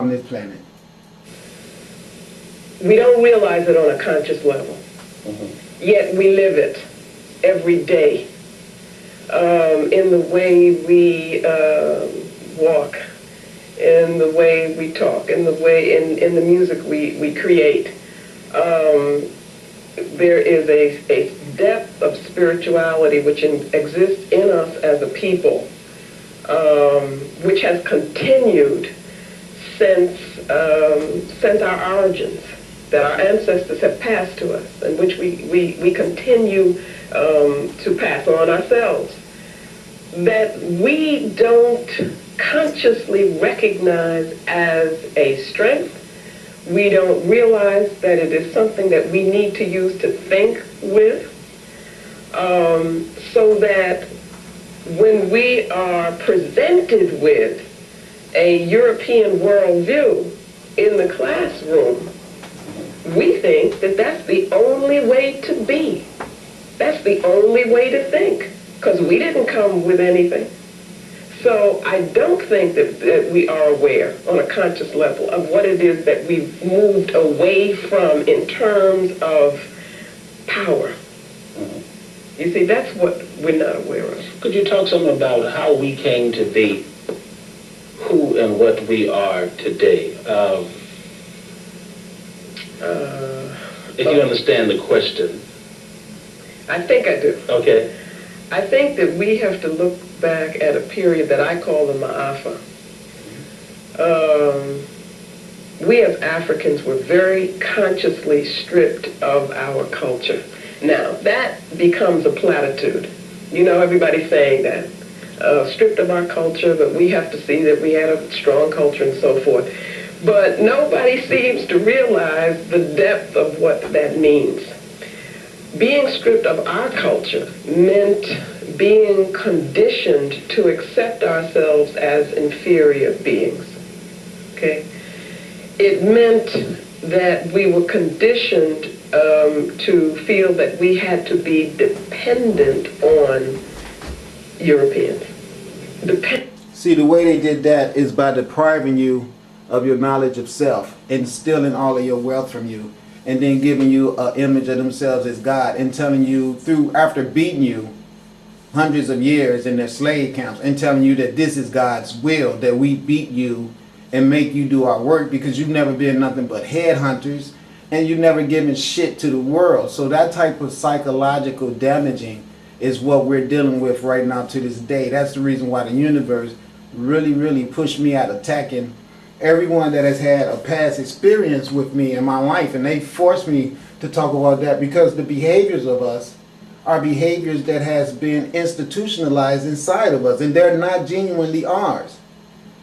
on this planet. We don't realize it on a conscious level, yet we live it every day, in the way we walk, in the way we talk, in the music we create. There is a depth of spirituality which exists in us as a people, which has continued since our origins, that our ancestors have passed to us, and which we continue to pass on ourselves, that we don't consciously recognize as a strength. We don't realize that it is something that we need to use to think with, so that when we are presented with a European worldview in the classroom, we think that that's the only way to be. That's the only way to think, because we didn't come with anything. So I don't think that we are aware on a conscious level of what it is that we've moved away from in terms of power. You see, that's what we're not aware of. Could you talk some about how we came to be who and what we are today? If you understand the question. I think I do. Okay. I think that we have to look back at a period that I call the Ma'afa. We as Africans were very consciously stripped of our culture. Now, that becomes a platitude. You know, everybody's saying that. Stripped of our culture, but we have to see that we had a strong culture and so forth. But nobody seems to realize the depth of what that means. Being stripped of our culture meant being conditioned to accept ourselves as inferior beings. Okay? It meant that we were conditioned to feel that we had to be dependent on Europeans. See, the way they did that is by depriving you of your knowledge of self and stealing all of your wealth from you, and then giving you an image of themselves as God, and telling you after beating you hundreds of years in their slave camps, and telling you that this is God's will, that we beat you and make you do our work because you've never been nothing but headhunters and you've never given shit to the world. So that type of psychological damaging is what we're dealing with right now to this day. That's the reason why the universe really pushed me out attacking everyone that has had a past experience with me in my life, and they forced me to talk about that because the behaviors of us are behaviors that has been institutionalized inside of us, and they're not genuinely ours.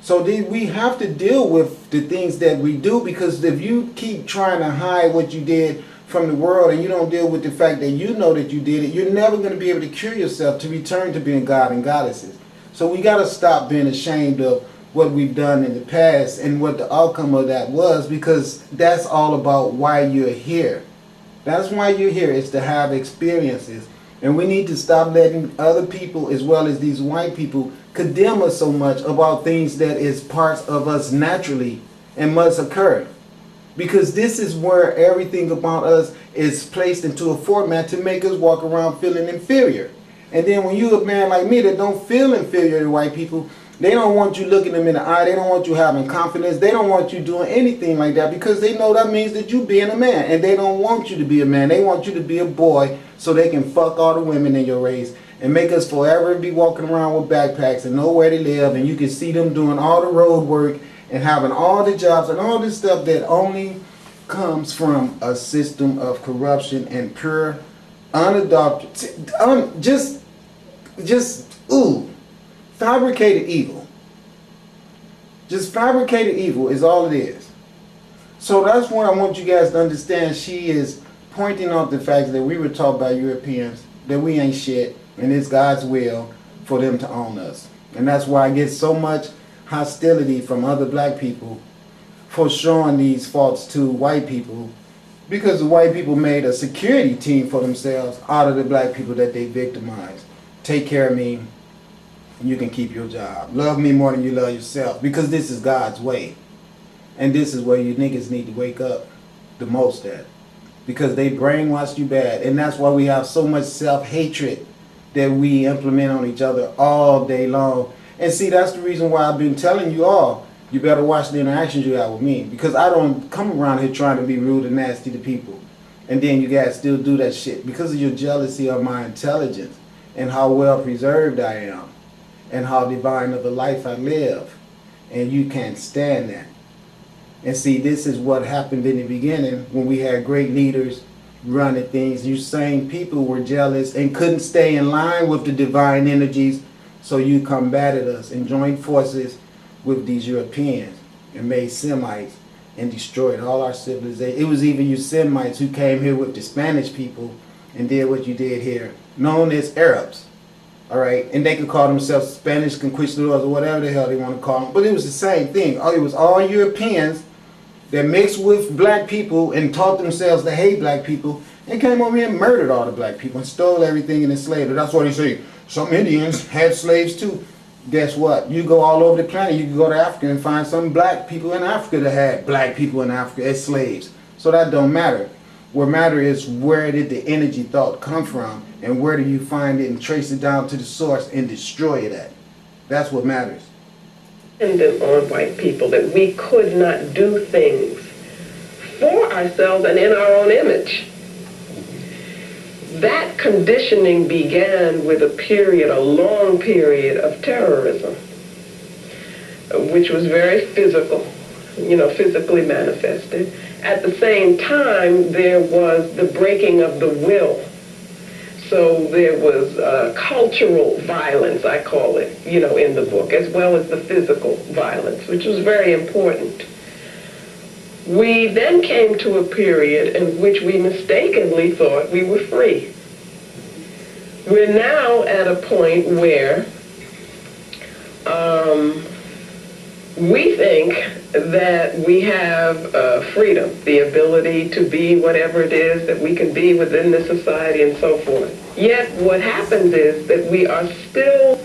So we have to deal with the things that we do, because if you keep trying to hide what you did from the world and you don't deal with the fact that you know that you did it, you're never going to be able to cure yourself to return to being God and goddesses. So we got to stop being ashamed of what we've done in the past and what the outcome of that was, because that's all about why you're here. That's why you're here, is to have experiences. And we need to stop letting other people, as well as these white people, condemn us so much about things that is parts of us naturally and must occur. Because this is where everything about us is placed into a format to make us walk around feeling inferior. And then when you're a man like me that don't feel inferior to white people, they don't want you looking them in the eye. They don't want you having confidence. They don't want you doing anything like that, because they know that means that you being a man. And they don't want you to be a man. They want you to be a boy so they can fuck all the women in your race and make us forever be walking around with backpacks and know where they live. And you can see them doing all the road work and having all the jobs and all this stuff that only comes from a system of corruption and pure, unadopted, fabricated evil. Just fabricated evil is all it is. So that's what I want you guys to understand. She is pointing out the fact that we were taught by Europeans that we ain't shit, and it's God's will for them to own us. And that's why I get so much hostility from other black people for showing these faults to white people, because the white people made a security team for themselves out of the black people that they victimized. Take care of me, and you can keep your job. Love me more than you love yourself, because this is God's way. And this is where you niggas need to wake up the most at. Because they brainwashed you bad. And that's why we have so much self-hatred that we implement on each other all day long. And see, that's the reason why I've been telling you all, you better watch the interactions you have with me. Because I don't come around here trying to be rude and nasty to people. And then you guys still do that shit. Because of your jealousy of my intelligence and how well preserved I am. And how divine of a life I live. And you can't stand that. And see, this is what happened in the beginning when we had great leaders running things. You same people were jealous and couldn't stay in line with the divine energies. So you combated us and joined forces with these Europeans and made Semites and destroyed all our civilization. It was even you Semites who came here with the Spanish people and did what you did here, known as Arabs. All right, and they could call themselves Spanish conquistadors or whatever the hell they want to call them. But it was the same thing. Oh, it was all Europeans that mixed with black people and taught themselves to hate black people and came over here and murdered all the black people and stole everything and enslaved them. That's what they say. Some Indians had slaves too. Guess what? You go all over the planet. You can go to Africa and find some black people in Africa that had black people in Africa as slaves. So that don't matter. What matters is where did the energy thought come from and where do you find it and trace it down to the source and destroy it at. That's what matters. Dependent on white people, that we could not do things for ourselves and in our own image. That conditioning began with a long period of terrorism, which was very physical, physically manifested. At the same time, there was the breaking of the will. So there was cultural violence, I call it, in the book, as well as the physical violence, which was very important. We then came to a period in which we mistakenly thought we were free. We're now at a point where we think that we have freedom, the ability to be whatever it is that we can be within the society and so forth. Yet what happens is that we are still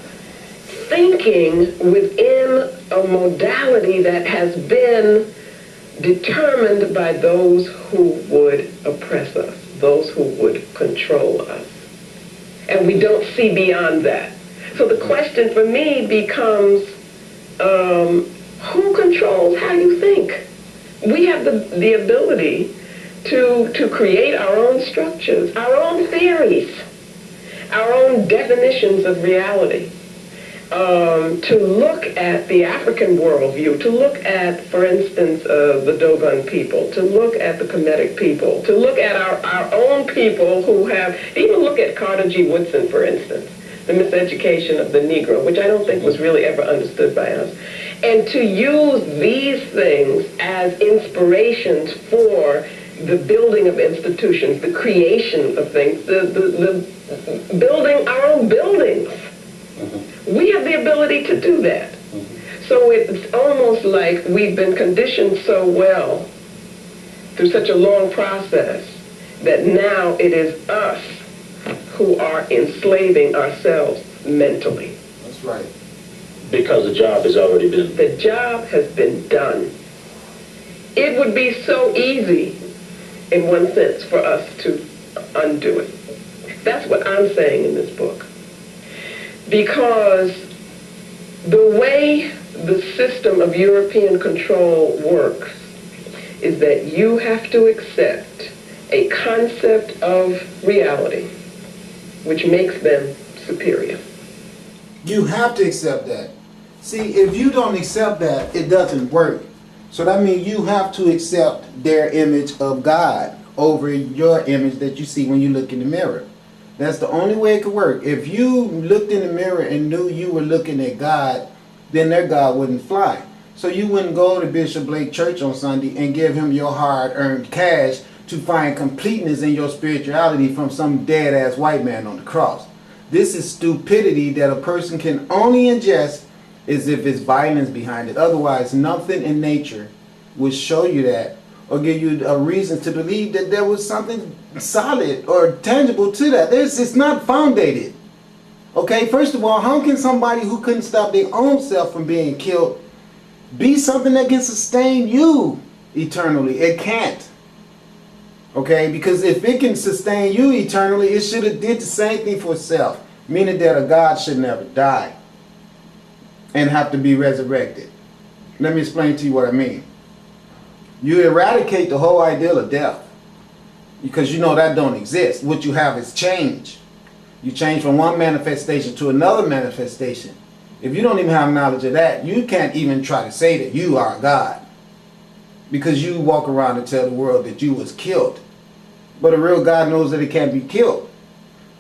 thinking within a modality that has been determined by those who would oppress us, those who would control us. And we don't see beyond that. So the question for me becomes, who controls how you think? We have the ability to create our own structures, our own theories, our own definitions of reality, to look at the African worldview, to look at, for instance, the Dogon people, to look at the Kemetic people, to look at our own people who have, even look at Carter G. Woodson, for instance, the miseducation of the Negro, which I don't think was really ever understood by us. And to use these things as inspirations for the building of institutions, the creation of things, the building our own buildings. We have the ability to do that. So it's almost like we've been conditioned so well through such a long process that now it is us who are enslaving ourselves mentally. That's right. Because the job has already been. The job has been done. It would be so easy, in one sense, for us to undo it. That's what I'm saying in this book. Because the way the system of European control works is that you have to accept a concept of reality which makes them superior. You have to accept that. See, if you don't accept that, it doesn't work. So that means you have to accept their image of God over your image that you see when you look in the mirror. That's the only way it could work. If you looked in the mirror and knew you were looking at God, then their God wouldn't fly. So you wouldn't go to Bishop Blake Church on Sunday and give him your hard-earned cash to find completeness in your spirituality from some dead-ass white man on the cross. This is stupidity that a person can only ingest is if it's violence behind it. Otherwise, nothing in nature would show you that or give you a reason to believe that there was something solid or tangible to that. It's not founded. Okay, first of all, how can somebody who couldn't stop their own self from being killed be something that can sustain you eternally. It can't. Okay, because if it can sustain you eternally, it should have did the same thing for itself. Meaning that a God should never die and have to be resurrected. Let me explain to you what I mean. You eradicate the whole ideal of death because you know that don't exist. What you have is change. You change from one manifestation to another manifestation. If you don't even have knowledge of that, you can't even try to say that you are God, because you walk around and tell the world that you was killed. But a real God knows that it can't be killed.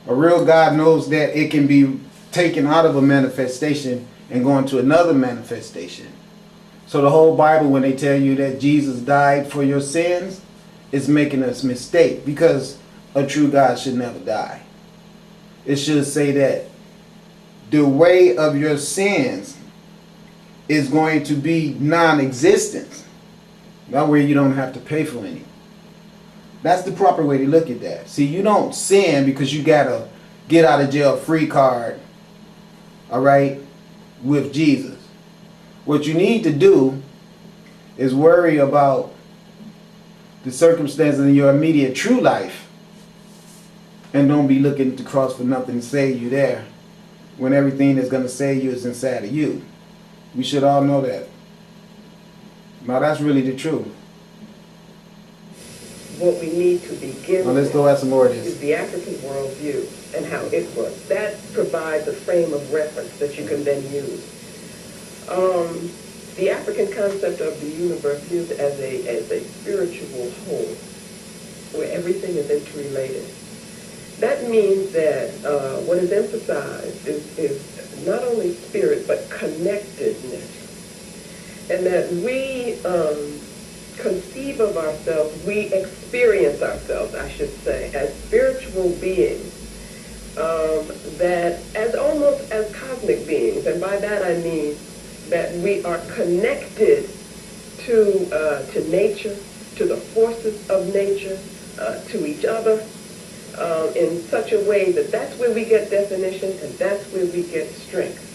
A real God knows that it can be taken out of a manifestation and go into another manifestation. So the whole Bible, when they tell you that Jesus died for your sins, is making us mistake, because a true God should never die. It should say that the way of your sins is going to be non-existent. That way you don't have to pay for any. That's the proper way to look at that. See, you don't sin because you got a get out of jail free card, all right, with Jesus. What you need to do is worry about the circumstances in your immediate true life, and don't be looking at the cross for nothing to save you there, when everything that's going to save you is inside of you. We should all know that. Now that's really the truth. What we need to begin Now let's go at some more of is this. the African worldview and how it works. That provides a frame of reference that you can then use. The African concept of the universe viewed as a spiritual whole, where everything is interrelated. That means that what is emphasized is not only spirit, but connectedness. And that we conceive of ourselves, we experience ourselves, I should say, as spiritual beings, that as almost as cosmic beings. And by that I mean that we are connected to nature, to the forces of nature, to each other, in such a way that that's where we get definition and that's where we get strength.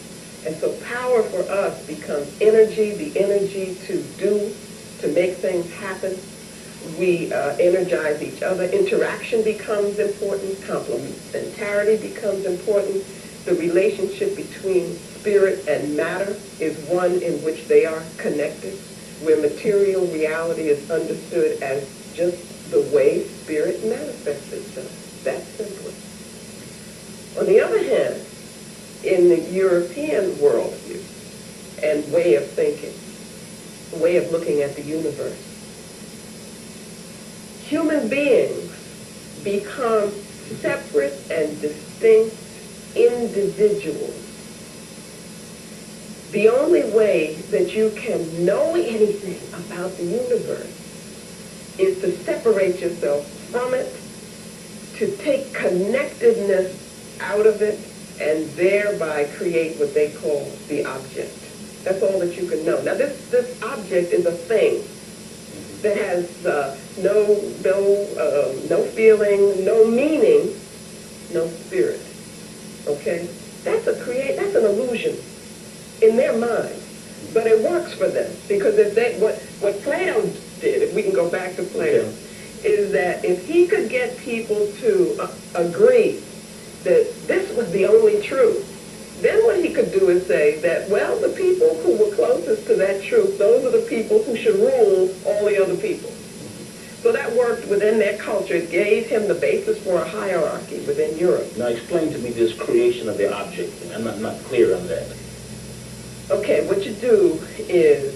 And so power for us becomes energy, the energy to do, to make things happen. We energize each other. Interaction becomes important. Complementarity becomes important. The relationship between spirit and matter is one in which they are connected, where material reality is understood as just the way spirit manifests itself. That simply. On the other hand, in the European worldview and way of thinking, way of looking at the universe, human beings become separate and distinct individuals. The only way that you can know anything about the universe is to separate yourself from it, to take connectedness out of it, and thereby create what they call the object. That's all that you can know. Now this object is a thing that has no feeling, no meaning, no spirit. Okay? That's an illusion in their mind. But it works for them, because if what Plato did, if we can go back to Plato, is that if he could get people to agree that this was the only truth, then what he could do is say that, well, the people who were closest to that truth, those are the people who should rule all the other people. So that worked within their culture. It gave him the basis for a hierarchy within Europe. Now explain to me this creation of the object. I'm not clear on that. Okay, what you do is,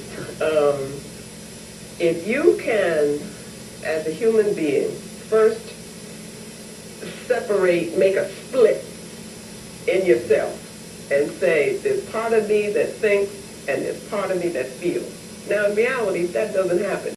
if you can, as a human being, first separate, make a split in yourself and say, there's part of me that thinks and there's part of me that feels. Now, in reality, that doesn't happen.